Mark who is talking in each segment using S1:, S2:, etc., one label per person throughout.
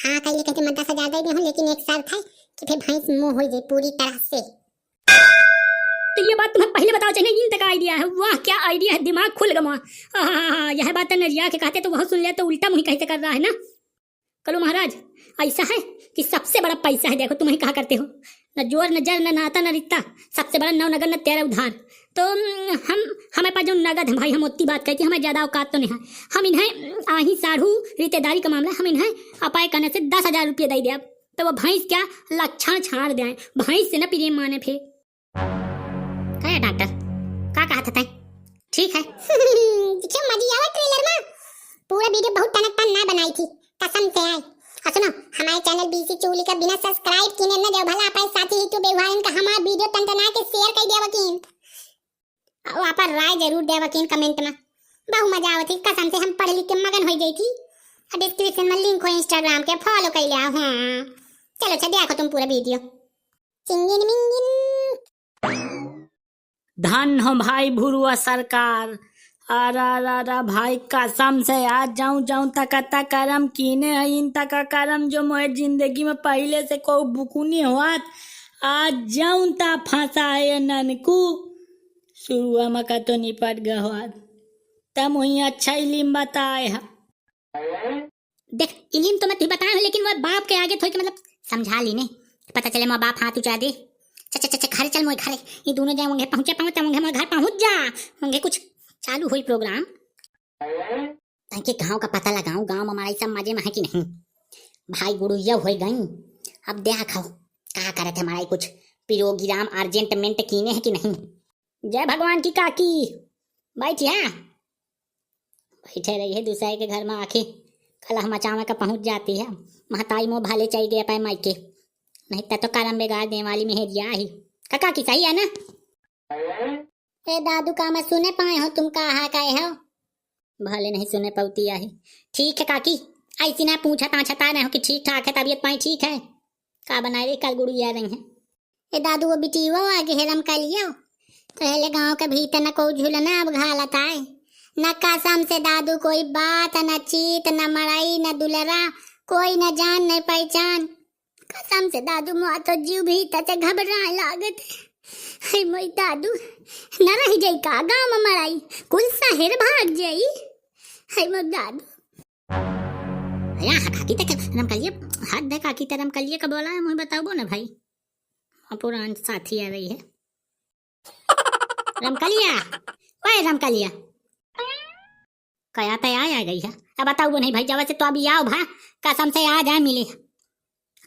S1: हाँ कहिए कहते मैं 10,000 दे दी हूँ, लेकिन एक शर्त है कि फिर भैंस मुंह हो जाए पूरी तरह से।
S2: तो ये बात तुम्हें पहले बताओ चाहिए, इन तक आइडिया है। वाह क्या आइडिया है, दिमाग खुल गया। यह बात तो नरिया के कहते तो वह सुन लिया तो उल्टा मुझे कैसे कर रहा है ना। कलो महाराज ऐसा है कि सबसे बड़ा पैसा है, देखो तुम ही कहा करते हो न जोर न जर न नाता न रिश्ता, सबसे बड़ा नव नगर न तेरा उधार। तो हमें पास जो नगद है भाई, हम उतनी बात कहती हमें ज्यादा औकात तो नहीं है। हम इन्हें आही साढ़ू रिश्तेदारी का मामला, हम इन्हें अपाय करने से 10,000 रुपये दे दिया तो वो भैंस क्या लक्षण छाड़ दे, भैंस से न प्रेम माने फिर। क्या डॉक्टर क्या कहा था तय? ठीक है
S1: क्यों मजी आवा ट्रेलर में? पूरा वीडियो बहुत टनक टन ना बनाई थी, कसम से आए। सुनो हमारे चैनल बीसी चूली का बिना सब्सक्राइब किने न जो भला पाए साथी यूट्यूब बेवाइन का हमारा वीडियो टनटना के शेयर कर दिया वकीन, और आप राय जरूर दे वकीन कमेंट में। बहुत मजा आवती, कसम से हम पढ़ लिख के मगन हो गई थी। डिस्क्रिप्शन में लिंक हो इंस्टाग्राम के, फॉलो कर लिया। हां चलो अच्छा देखो तुम पूरा वीडियो। चिंगिन मिंगिन
S2: धन हो भाई भुरुआ सरकार। अरा भाई कसम से आज जाऊं तक करम कीने है इन तक करम जो मोहे जिंदगी में पहले से को बुकुनी होत। आज जाऊं ता फंसाए ननकू शुरुआ में का तो निपट गया तब वही अच्छा इलिम बताए है।
S1: देख इलिम तो मैं तुझे बताया हूं, लेकिन वो बाप के आगे थोड़ी के मतलब समझा ली ने, पता चले मां बाप हाथ उठा दे। च घर चल मोए घरे, ये दोनों जाए होंगे पहुंचे मोए घर पहुंच जा होंगे कुछ चालू हुई प्रोग्राम ताकि गांव का पता लगाऊं, गांव में हमारा सब मजे में है कि नहीं। भाई गुरु ये हो गई, अब देखो क्या करे थे हमारा कुछ प्रोग्राम अर्जेंटमेंट कीने है कि नहीं।
S2: जय भगवान की काकी बैठी है, बैठे रही है दूसरे के घर में आके कलह मचावा का पहुंच जाती है। महताई मोह भाले चाहिए गया पाए मायके, नहीं तो करम बेगार देने वाली मेहरिया ही। काका की सही है ना?
S1: ए दादू का मैं सुने पाए हो, तुम कहा कहे हो?
S2: भले नहीं सुने पौती है। ठीक है काकी, ऐसी ना पूछा ताछता ना हो कि ठीक ठाक है, तबीयत पाई ठीक है? का बनाए रे कल गुड़िया रही है।
S1: ए दादू वो बिटी वो आगे हेरम कर लियो, पहले गांव के भीतर न को झूलना अब घालत आए न कसम से दादू, कोई बात न चीत न मड़ाई न दुलरा, कोई न जान न पहचान। कसम से दादू मुआ तो जीव भीतर से घबराए लागत है। मोई दादू न रह जाई का गांव में मड़ाई, कुल शहर भाग जाई है मोई दादू।
S2: या काकी तक रम कलिए हाथ दे, काकी तरम कलिए का बोला है मुझे बताओ ना भाई, पुरान साथी आ रही है। रमकलिया ओए रमकलिया कया तय आ गई है, अब बताओ नहीं भाई जब से तो अभी आओ भा, कसम से आ जाए मिले।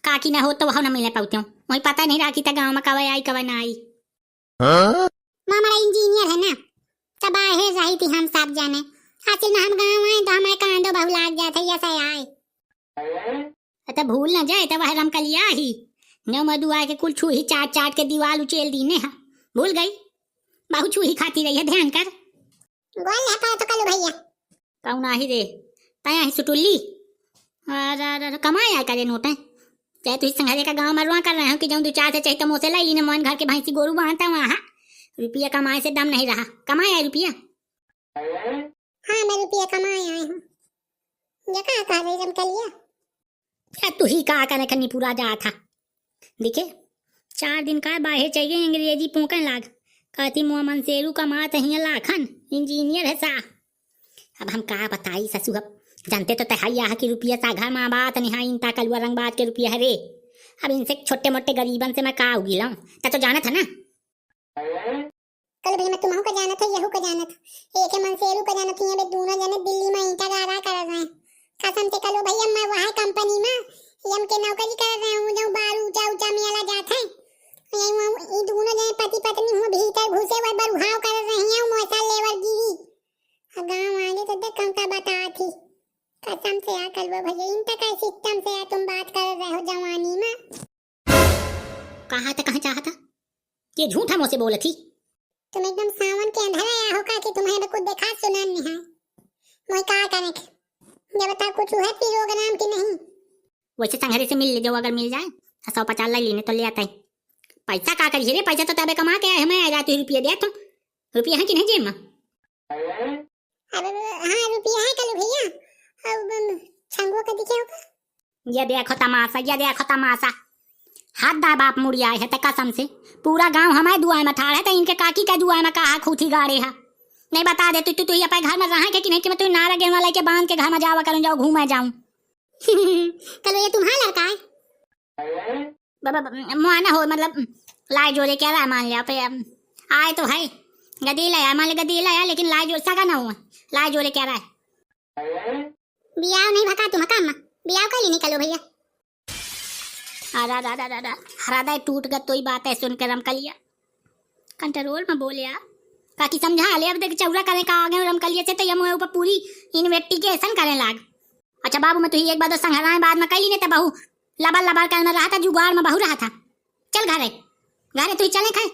S2: काकी ना हो तो वह ना मिले पाते हो, वही पता नहीं राखी तक गाँव में कब आई कब ना आई।
S1: मामा इंजीनियर है ना, सब आए है रही थी हम सब जाने। हासिल में हम गाँव आए तो हमारे कांडो बहु लाग जाते ऐसा आए।
S2: तो भूल ना जाए तो वह रमकलिया ही न मधुआ के कुल छू ही चाट चाट के दीवार उचेल दी ने, भूल गई बहु छू ही खाती रही है, ध्यान कर।
S1: बोल है तो कलो भैया
S2: कौन आ ही रे तया ही सुटुल्ली। अरे कमाया करे नोट है चाहे तू संघारे का गांव मरवा कर रहे हो कि जाऊं दो चार से चाहिए तो मोसे लाई ने मन घर के भैंसी गोरू बांधता वहां, रुपया कमाए से दम नहीं रहा। कमाया रुपया?
S1: हाँ मैं रुपया कमाए आई हूँ। ये कहा कह रही रमकलिया?
S2: क्या तू ही कहा करने खन्नी पूरा जा था दिखे 4 दिन का बाहर चाहिए अंग्रेजी पोकन लाग, कहती मुआ मनसेरू कमात ही लाखन इंजीनियर है सा। अब हम कहा बताई ससुर, जानते तो तहाइया कि रुपया साघा माँ बात निहा इनता कलुआ रंग बात के रुपया है रे। अब इनसे छोटे मोटे गरीबन से मैं का उगी लाऊं, तो जाना था ना।
S1: कल भी मैं तुम्हां को जाना था, यहू को जाना था, एक मनसेरू को जाना था। ये दोनों जने दिल्ली में ईंटा गाड़ा कर रहे हैं। कसम से कलो भैया मैं वहां कंपनी में यम के नौकरी कर रहा हूं, जो बार ऊंचा ऊंचा मेला जाता है। ये दोनों जने पति पत्नी हो भीतर घुसे हुए बरुहाव कर रहे हैं, मोसा लेवर गिरी गांव आगे तो देख कम का बता थी। कसम से आ कल भैया इन तक सिस्टम से तुम बात कर रहे हो जवानी में।
S2: कहा था चाहता ये झूठा मुझसे बोला थी।
S1: तुम एकदम सावन के अंधेरे आया हो का कि तुम्हें कुछ देखा सुना नहीं है। मैं क्या करे ये बता कुछ है प्रोग्राम की नहीं?
S2: वैसे संघरे से मिल ले, जो अगर मिल जाए 150 लाई लेने तो ले आता है। पैसा का करिए रे, पैसा तो तबे कमा के आए मैं आ जाती रुपया दे तो रुपया है कि नहीं जेब में?
S1: अरे हाँ रुपया है कल भैया, अब छंगो का दिखे होगा
S2: ये देखो तमाशा, ये देखो तमाशा। हाथ दा बाप मुड़ी आए है कसम से। पूरा गांव हमारे दुआई में ठाड़ है तो इनके काकी का दुआई में कहा खूथी गाड़े है। नहीं बता दे तू ये अपने घर में रहा है कि नहीं कि मैं तू नारा गेहूं लेके बांध के घर में जावा करूं, जाओ घूमे जाऊं।
S1: कलो ये तुम्हारा लड़का है?
S2: मुआना हो मतलब लाई जोड़े क्या रहा, मान लिया पे आए तो है गदीला है, मान लिया गदीला है लेकिन लाई जोड़ सगा ना हुआ, लाई जोड़े क्या रहा है।
S1: बियाह नहीं भगा तुम काम बियाह कर लेने कलो भैया।
S2: हृदय टूट गया तो ही बात है सुनकर रमकलिया कंट्रोल में बोले यार ताकि समझा ले। अब देख चौरा करे का आगे रमकलिया से तो ये मोए ऊपर पूरी इन्वेस्टिगेशन करे लाग। अच्छा बाबू मैं तुझे एक बार तो संघराए बाद में कली नहीं तो बहू लबार लबार करना रहा था, जुगाड़ में बहू रहा था। चल घरे तू चले खाए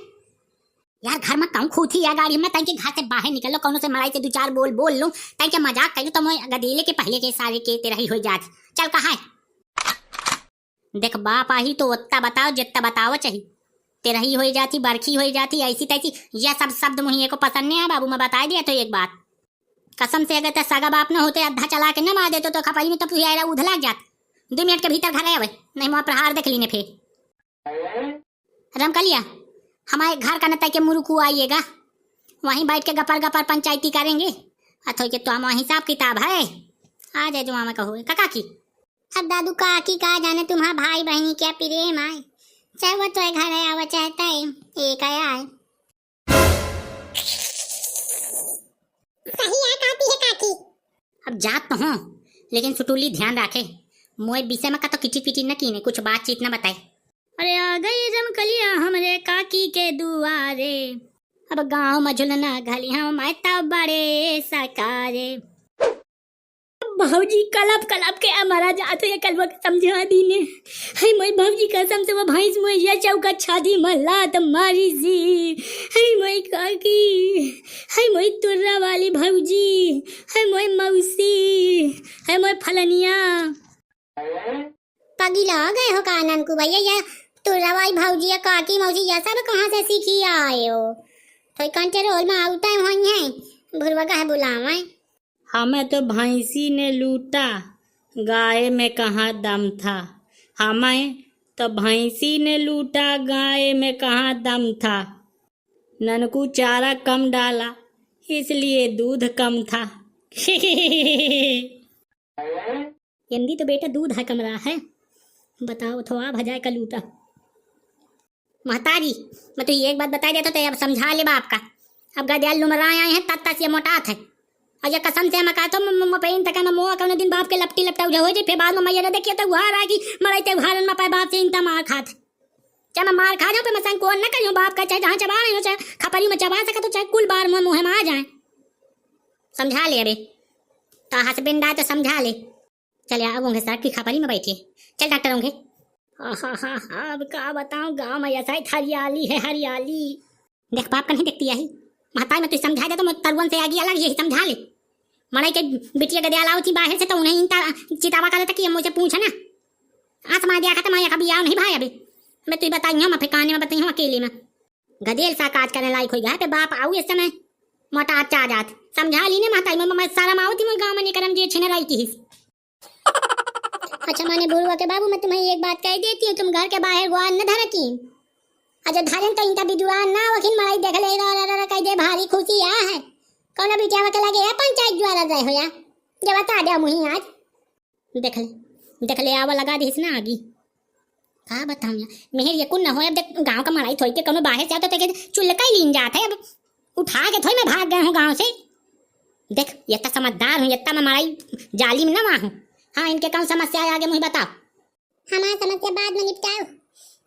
S2: यार, घर में कहूँ खूथी या गाड़ी में ताकि घर से बाहर निकल लो, कौन से मड़ाई से दो चार बोल लूं ताकि मजाक कर तो मैं गदीले के पहले के सारे के तेरा ही हो जात। चल कहा देख बाप आई तो उतना बताओ जितना बताओ चाहिए, तेरा ही हो जाती, बरखी हो जाती, ऐसी तैसी। यह सब शब्द मुझे को पसंद नहीं है बाबू, मैं बता दिया तो एक बात कसम से, अगर तो सगा बाप न होते अद्धा चला के न मार देते तो खपाई में तो पूरा उध लग जात। 2 मिनट के भीतर घर आवे नहीं मुआ प्रहार देख लीने फिर। रमकलिया हमारे घर का नता के मुरुकू आइएगा, वहीं बैठ के गपर गपर पंचायती करेंगे। अथो के तो वहाँ हिसाब किताब है, आ जाए जो मामा कहो काका की।
S1: अब दादू काकी का जाने तुम्हारा भाई बहनी क्या प्रेम आए, चाहे वो तो घर आया वो चाहता है एक आया है। सही है काकी।
S2: अब जात तो हूँ लेकिन सुटूली ध्यान रखे, मोए विषय में का तो किचिट पिचिट न कीने, कुछ बातचीत न बताए। अरे आ गई रमकलिया हमरे काकी के दुआरे, अब गाँव में झुलना घली हम माता बड़े सरकारे। भाजी कलप के हमारा जाते है कल वक्त समझा दी ने। हाय मोई भाजी कसम से वो भैंस मोई ये चौका छादी मल्ला त मारी सी। हाय मोई काकी, हाय मोई तुर्रा वाली भौजी, हाय मोई मौसी, हाय मोई फलनिया।
S1: पगीला गए हो का ननकू भैया, या तुर्रा वाली भौजी या काकी मौसी ये सब कहाँ से सीखी आए हो? तो कंट्रोल में आउट टाइम होई है भुरवा का है बुलावा।
S3: हमें तो भैंसी ने लूटा, गाय में कहाँ दम था। हमें तो भैंसी ने लूटा, गाय में कहाँ दम था। ननकू चारा कम डाला इसलिए दूध कम था।
S2: यंदी तो बेटा दूध है कमरा है, बताओ थोड़ा भजाए का लूटा। महतारी मैं तो ये एक बात बता दिया तो अब समझा ले बाप का, अब गदयाल लुमरा आए हैं तब ये मोटात है। और ये कसम से मैं कहता हूँ पेन तक मैं मोह कौन दिन बाप के लपटी लपटा हो जाए फिर बाद में मैं ये देखिए तो घर आएगी मराई ते घरन में पाए बाप से इनता मार खात। चाहे मैं मार खा जाऊँ पे मैं संकोच न करूँ बाप का, चाहे जहाँ चबा रही हो चाहे खपरी में चबा सका तो चाहे कुल बार में मुँह में आ जाए। समझा ले अबे तो हसबेंड आए तो समझा ले। चले अब होंगे सड़क की खपरी में बैठिए, चल डॉक्टर होंगे। अब क्या बताऊँ गाँव में ऐसा हरियाली है हरियाली। देख बाप का नहीं देखती यही महताई में तू समझा दे तो मैं तरुवन से आगे अलग यही समझा ले। मड़ाई के बिटिया गदयाल आओ थी बाहर से तो उन्हें इनता चितावा कर लेता कि मुझे पूछा ना आसमा दिया खत्म आया कभी आओ नहीं भाई अभी मैं तुझे बताई हूँ मैं फिकाने में बताई हूँ अकेले में गदेल सा काज करने लायक हो गया पे बाप आऊ इस समय मोटा अच्छा जात समझा ली ने महताई में मैं सारा माओ थी मैं गाँव में नहीं करम जे छेने रही थी।
S1: अच्छा माने बुढ़वा के बाबू मैं तुम्हें एक बात कह देती हूँ, तुम घर के बाहर गुआन न धर की अच्छा धरन तो इनका बिजुआन ना वखिन मड़ाई देख ले रा कह दे भारी खुशी आ है कौन बिटिया के लगे है पंचायत द्वारा जाए हो या जब बता दे मुही आज
S2: देख ले आवा लगा दे ना आगी का बताऊं या मेहर ये कुन न हो। अब देख गांव का मड़ाई थोड़ी के कौन बाहर से आता तो चुल्ल का ही लीन जाता है, अब उठा के थोड़ी मैं भाग गया हूँ गाँव से। देख ये तो समझदार हूँ, ये मैं मड़ाई जाली में ना वहाँ हूँ। हाँ इनके कौन समस्या है आगे मुझे बताओ।
S1: हमारा समस्या बाद में निपटाओ,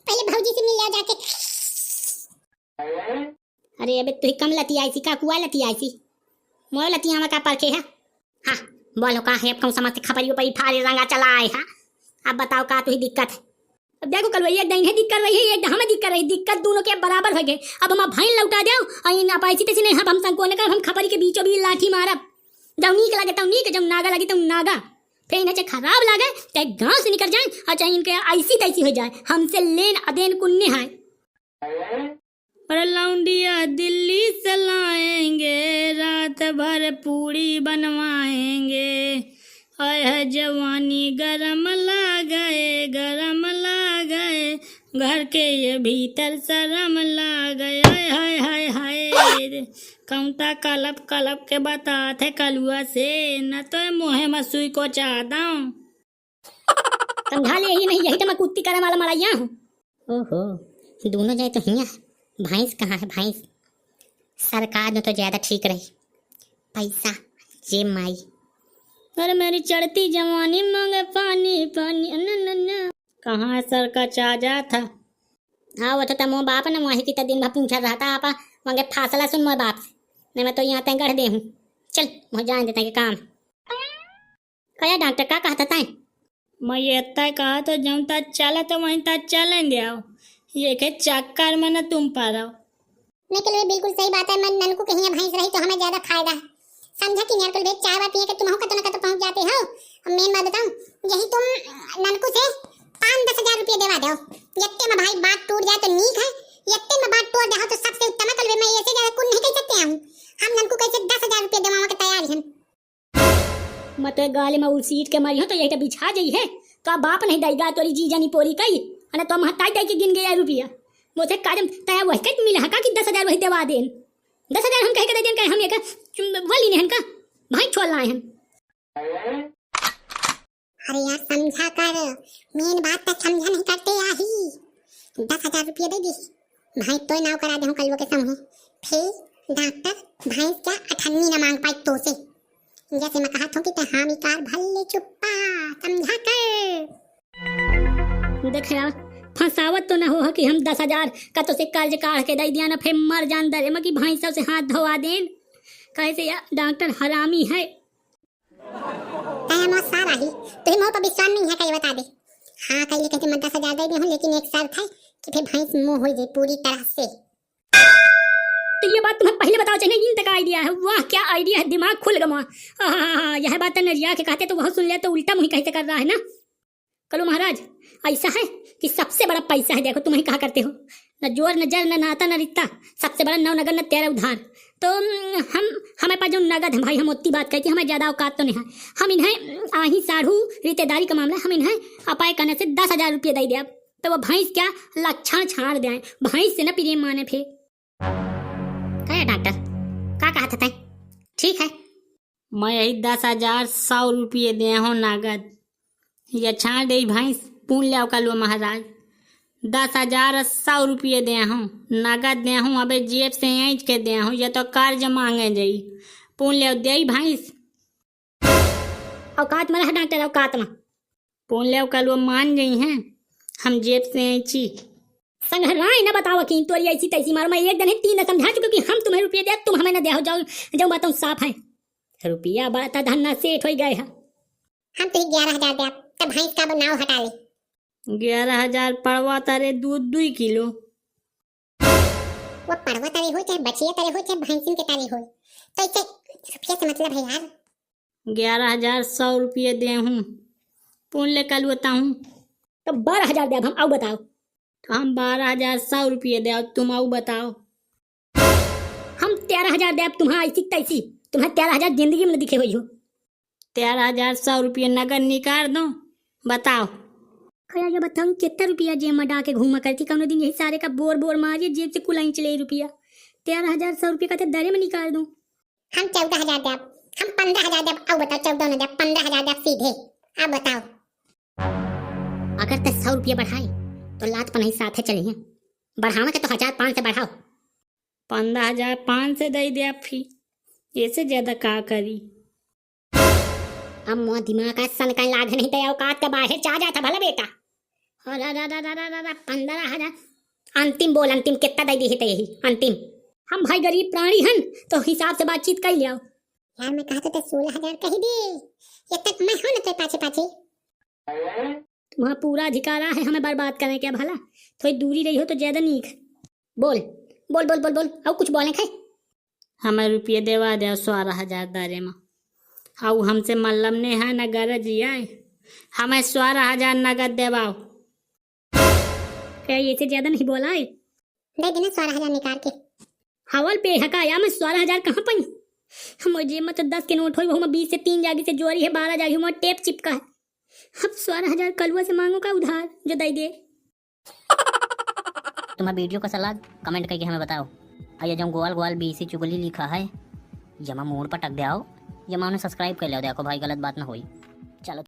S1: पहले भौजी से मिल जाओ जाके।
S2: अरे अबे तू कम लती आई सी का कुआ लती आई सी मोह लतिया में का परखे है। हाँ बोलो का है अब कौन समझ खपरी ऊपर फारे रंगा चला आए। हाँ अब बताओ का तुझी दिक्कत है। अब देखो कल वही एक दिन है दिक्कत रही है एक हमें दिक्कत रही, दिक्कत दोनों के बराबर हो गए। अब हम भाई लौटा दो और इन पैसी तैसी नहीं हम संको ने कर हम खपरी के बीचों बीच लाठी मारब जब नीक लगे तब नीक जब नागा लगे तब नागा फिर इन्हें चाहे खराब लगे चाहे गाँव से निकल जाए और चाहे इनके ऐसी तैसी हो जाए हमसे लेन अदेन कुन्ने है।
S3: और लौंडिया दिल्ली से लाएंगे रात भर पूड़ी बनवाएंगे आय है जवानी गरम ला गए घर के ये भीतर शरम ला गए। हाय हाय हाय हाय कौता कलप कलप के बताते कलुआ से न तो मोहे मसुई को चाहता हूँ।
S2: समझा ले ही नहीं, यही तो मैं कुत्ती करे वाला मराइया हूँ।
S1: ओहो, दोनों जाए तो हिया, भैंस कहाँ है भैंस? सरकार ने तो ज्यादा ठीक रही, पैसा जे माई।
S2: अरे मेरी चढ़ती जवानी मांगे पानी पानी न न न।
S3: कहाँ है सर का चाजा था?
S2: हाँ वो तो तमो बाप ने वही की तो दिन भर पूछा रहा था आपा मांगे फासला सुन मोए बाप से। नहीं मैं तो यहाँ तय गढ़ दे हूँ, चल मुझे जान देता है कि काम कया। डॉक्टर का कहता था?
S3: मैं ये इतना कहा तो जम तक चला तो वहीं तक चलें दे आओ, ये के चक्कर में न तुम पा रहो।
S1: निकल बिल्कुल सही बात है। मैं ननकू कहीं भैंस रही तो हमें ज्यादा फायदा है, समझा कि निकल बे चाय बात पिए के तुम हो कतो न कतो पहुंच जाते हो। अब मेन बात बताऊं, यही तुम ननकू से 5-10 हजार रुपये देवा दो, यत्ते में भाई बात टूट जाए तो नीक है, यत्ते में बात टूट जाए तो सबसे उत्तम है। कल मैं ऐसे ज्यादा कुल नहीं कह सकते हूं, हम ननकू कैसे 10 हजार रुपये देवाओ के तैयार हैं।
S2: मैं तो गाली में उसीट के मरी हो तो यही तो बिछा जाई है तो बाप नहीं देगा तोरी जी जानी पोरी कई अने तो हम हटाई के गिन गया रुपया मुझे काजम तया वही के मिला का कि 10 हजार वही देवा देन। 10 हजार हम कह के दे देन, कहे हम एक वली ने हन का भाई छोड़ लाए हैं।
S1: अरे यार समझा कर, मेन बात तक समझा नहीं करते आही। 10 हजार रुपये दे दी भाई तो नाव करा दे कल के समूह, फिर डॉक्टर भैंस क्या 98 न मांग पाई तो से, जैसे मैं कहा था कि हामी कार भले चुप्पा, समझा कर।
S2: देख यार फंसावत तो ना हो कि हम 10 हजार का तो से कर्ज काढ़ के दे दिया ना, फिर मर जान दरे में कि भाई सब से हाथ धोवा देन। कैसे यार डॉक्टर हरामी है।
S1: तय मो सारा ही तो मो पर विश्वास नहीं है, कहीं बता दे। हाँ कहीं कहते मैं 10 हजार दे दी हूँ, लेकिन एक शर्त है कि फिर भैंस मुंह हो जाए पूरी तरह से।
S2: तो ये बात तुम्हें पहले बताओ चाहिए, इन तक आइडिया है। वाह क्या आइडिया है, दिमाग खुल गया। यह बात नरिया के कहते तो बहुत सुन लिया, तो उल्टा मुही कैसे कर रहा है ना। कलो महाराज ऐसा है कि सबसे बड़ा पैसा है, देखो तुम्हें कहा करते हो न जोर न जर न नाता न रिश्ता, सबसे बड़ा नौ नगर न तेरा उधार। तो हम हमें पास जो नगद है भाई, हम उतनी बात कहती हमें ज्यादा औकात तो नहीं है। हम इन्हें आही साढ़ू रिश्तेदारी का मामला, हम इन्हें अपाय करने से 10 हजार रुपये दे दिया, तो वो भैंस क्या लक्षण छाड़ दे, भैंस से न प्रेम माने। फिर क्या डॉक्टर का कहा था? ठीक है
S3: मैं यही 10,100 रुपये दे हूँ नगद, ये छाड़ दे भैंस पून ले कल महाराज। 10,100 रुपये दे हूँ नगद दे हूँ, अबे जेब से ऐंच के दे हूँ, ये तो कर्ज मांगे जाई, पून ले दे भैंस।
S2: औकात में रहा डॉक्टर, औकात में
S3: पून ले कल मान गई हैं, हम जेब से ऐंची
S2: संघराय न बताओ कि तोरी ऐसी तैसी मारो। मैं एक दिन 3 समझा चुकी कि हम तुम्हें रुपये दे, तुम हमें न दे हो। जाओ जाओ बताऊँ साफ है, रुपया बड़ा धन्ना सेठ हो गए है।
S1: हम तो 11 हजार दे, तब भैंस का नाव हटा ले।
S3: 11,000 पड़वा तारे दूध 2 किलो।
S1: वो पड़वा तारे हो चाहे बचिया तारे हो चाहे भैंसिन के तारे हो, तो इसे रुपये से मतलब है यार।
S3: 11,100 रुपये दे हूँ, पून ले कल बताऊँ।
S2: तो 12,000 दे हम, आओ बताओ।
S3: तो हम 12,100 रुपये दे, तुम आओ बताओ।
S2: हम 13,000 दे तुम्हारा ऐसी तैसी, तुम्हें 13,000 जिंदगी में दिखे हुई हो।
S3: 13,100 रुपये नगद निकाल दो, बताओ।
S2: खया ये बताऊँ कितना रुपया जेब में डाके घूमा करती, कौन दिन यही सारे का बोर बोर मारिए जेब से कुलाई चले रुपया। 13,100 रुपये का तो दरे में निकाल दूं।
S1: हम 14,000 दे, हम 15,000 दे, आओ बताओ। 14 न दे, 15,000 दे सीधे, अब बताओ।
S2: अगर 100 रुपया बढ़ाए तो लात पनही साथे चलिए, बढ़ावा के तो 1,500 बढ़ाओ।
S3: 15,500 दे दे, फिर ऐसे ज्यादा का करी।
S2: अब मोह दिमाग का सन का लाग नहीं दे, औकात का बाहर चाह जाता भला बेटा। 15,000 अंतिम बोल, अंतिम कितना दे दी है यही अंतिम। हम भाई गरीब प्राणी हन तो हिसाब से बातचीत कर लिया
S1: यार। मैं कहता था 16,000 कही दे, ये तक मैं हूं ना तो पाछे पाछे।
S2: तुम्हारा पूरा अधिकार है हमें बर्बाद करने के, भला थोड़ी दूरी रही हो तो ज्यादा नीक। बोल बोल बोल बोल बोल, और कुछ बोले खाए।
S3: हमें रुपये देवा दे 12,000 दारे में, हाउ हमसे मल्लम ने है न गरज आए, हमें 12,000 नगद देवाओ।
S2: क्या ये से ज्यादा नहीं बोला है?
S1: दे देना 12,000 निकाल के।
S2: हवल पे हका या मैं 12,000 कहाँ पाई? मुझे मत 10 के नोट हो वो 20 से 3 जागी से जोरी है 12 जागी वहाँ टेप चिपका है। अब 12,000 कलुआ से मांगो का उधार जो दे दे।
S4: तुम्हारा वीडियो का सलाह कमेंट करके हमें बताओ। और ये जो ग्वाल ग्वाल बीसी चुगली लिखा है यमा मोड़ पर टक दियाओ, यमा उन्हें सब्सक्राइब कर लो, देखो भाई गलत बात ना होई। चलो।